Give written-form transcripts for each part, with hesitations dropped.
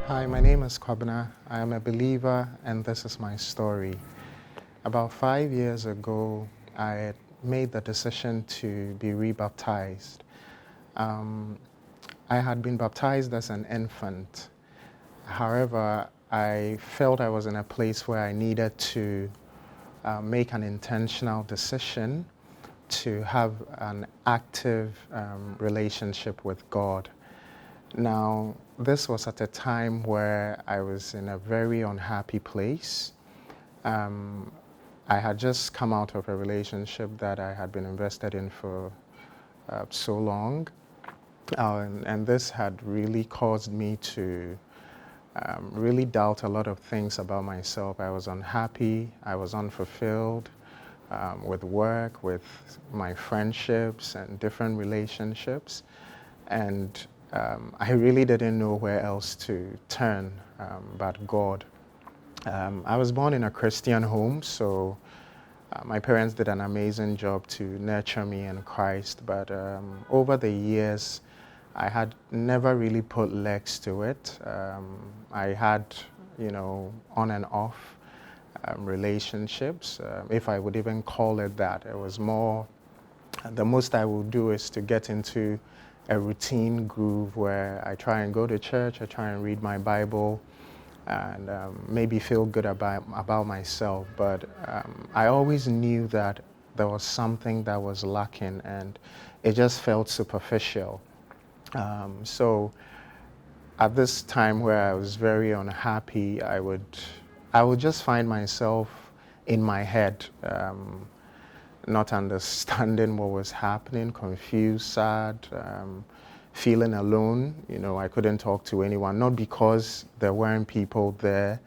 Hi, my name is Kwabena. I am a believer, and this is my story. About 5 years ago, I had made the decision to be rebaptized. Um, I had been baptized as an infant. However, I felt I was in a place where I needed to make an intentional decision to have an active relationship with God. Now, this was at a time where I was in a very unhappy place. Um, I had just come out of a relationship that I had been invested in for so long, and this had really caused me to really doubt a lot of things about myself. I was unhappy, I was unfulfilled with work, with my friendships and different relationships. And I really didn't know where else to turn but God. I was born in a Christian home, so my parents did an amazing job to nurture me in Christ. But over the years, I had never really put legs to it. I had, on and off relationships, if I would even call it that. It was more, the most I will do is to get into a routine groove where I try and go to church, I try and read my Bible, and maybe feel good about myself. But I always knew that there was something that was lacking, and it just felt superficial. So at this time where I was very unhappy, I would just find myself in my head, not understanding what was happening, confused, sad, feeling alone. I couldn't talk to anyone, not because there weren't people there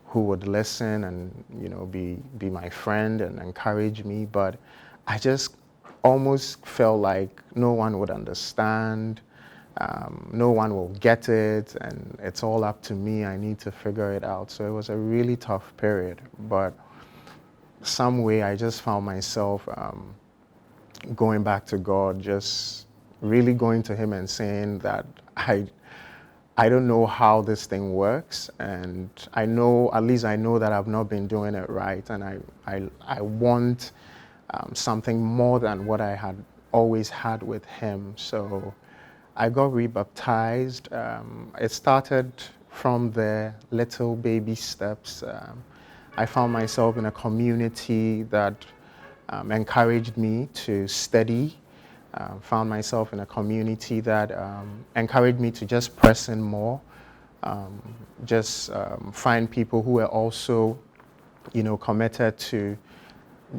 who would listen and, be my friend and encourage me, but I just almost felt like no one would understand. No one will get it, and it's all up to me. I need to figure it out. So it was a really tough period, but some way I just found myself going back to God, just really going to Him and saying that I don't know how this thing works, and I know, at least I know that I've not been doing it right, and I want something more than what I had always had with Him. So I got rebaptized. It started from the little baby steps. I found myself in a community that encouraged me to study. Found myself in a community that encouraged me to just press in more, just find people who were also, committed to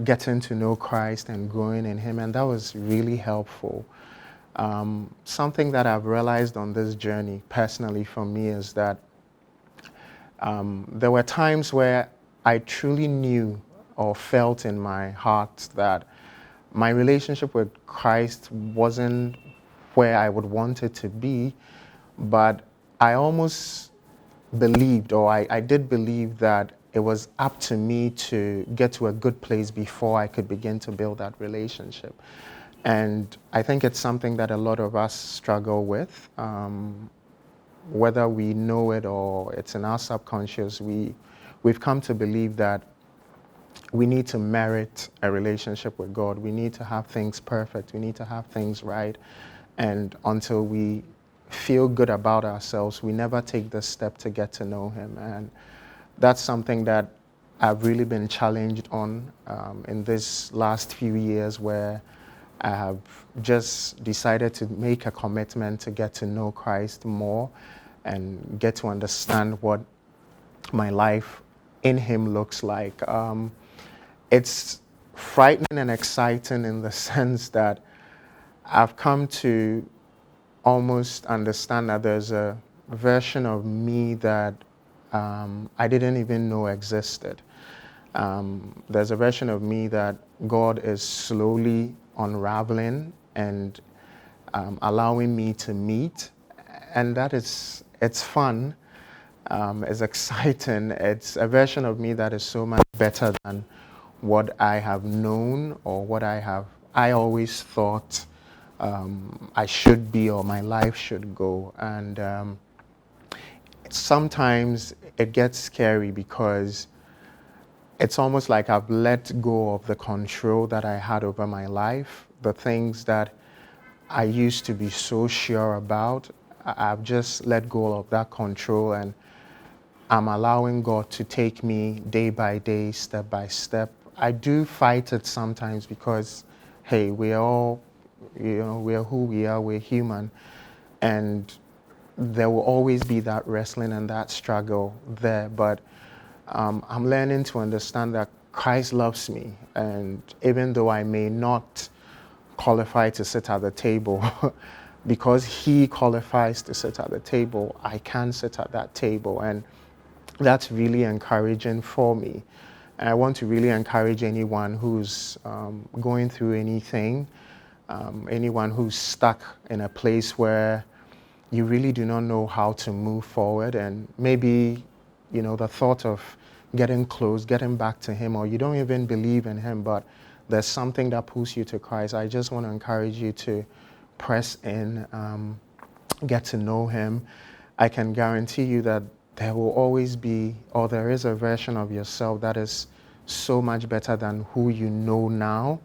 getting to know Christ and growing in Him, and that was really helpful. Something that I've realized on this journey personally for me is that there were times where I truly knew or felt in my heart that my relationship with Christ wasn't where I would want it to be, but I almost believed, or I did believe, that it was up to me to get to a good place before I could begin to build that relationship. And I think it's something that a lot of us struggle with. Whether we know it or it's in our subconscious, we've come to believe that we need to merit a relationship with God. We need to have things perfect. We need to have things right. And until we feel good about ourselves, we never take the step to get to know Him. And that's something that I've really been challenged on in this last few years, where I have just decided to make a commitment to get to know Christ more and get to understand what my life in Him looks like. It's frightening and exciting in the sense that I've come to almost understand that there's a version of me that I didn't even know existed. There's a version of me that God is slowly unraveling and allowing me to meet, and it's fun, it's exciting. It's a version of me that is so much better than what I have known or what I always thought I should be or my life should go. And sometimes it gets scary because it's almost like I've let go of the control that I had over my life, the things that I used to be so sure about. I've just let go of that control, and I'm allowing God to take me day by day, step by step. I do fight it sometimes because, hey, we're all, we're who we are, we're human. And there will always be that wrestling and that struggle there. But I'm learning to understand that Christ loves me. And even though I may not qualify to sit at the table, because He qualifies to sit at the table, I can sit at that table. And that's really encouraging for me. And I want to really encourage anyone who's going through anything, anyone who's stuck in a place where you really do not know how to move forward, and maybe, the thought of getting close, getting back to Him, or you don't even believe in Him, but there's something that pulls you to Christ. I just want to encourage you to press in, get to know Him. I can guarantee you that there will always be, or there is a version of yourself that is so much better than who you know now.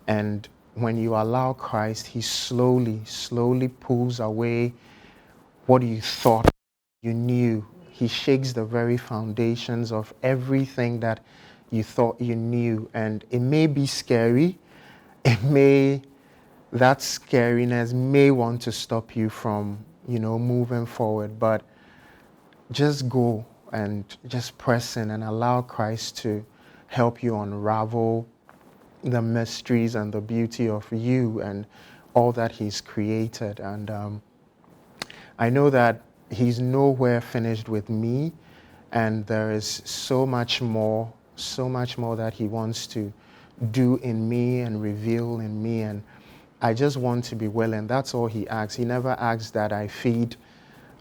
And when you allow Christ, He slowly, slowly pulls away what you thought you knew. He shakes the very foundations of everything that you thought you knew. And it may be scary. That scariness may want to stop you from, moving forward. But just go and just press in and allow Christ to help you unravel the mysteries and the beauty of you and all that He's created. And I know that He's nowhere finished with me, and there is so much more that He wants to do in me and reveal in me. And I just want to be willing. That's all He asks. He never asks that I feed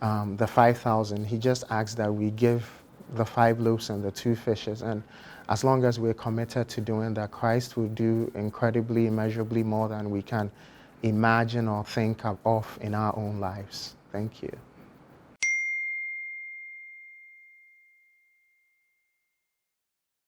the 5,000. He just asks that we give the 5 loaves and the 2 fishes. And as long as we're committed to doing that, Christ will do incredibly, immeasurably more than we can imagine or think of in our own lives. Thank you.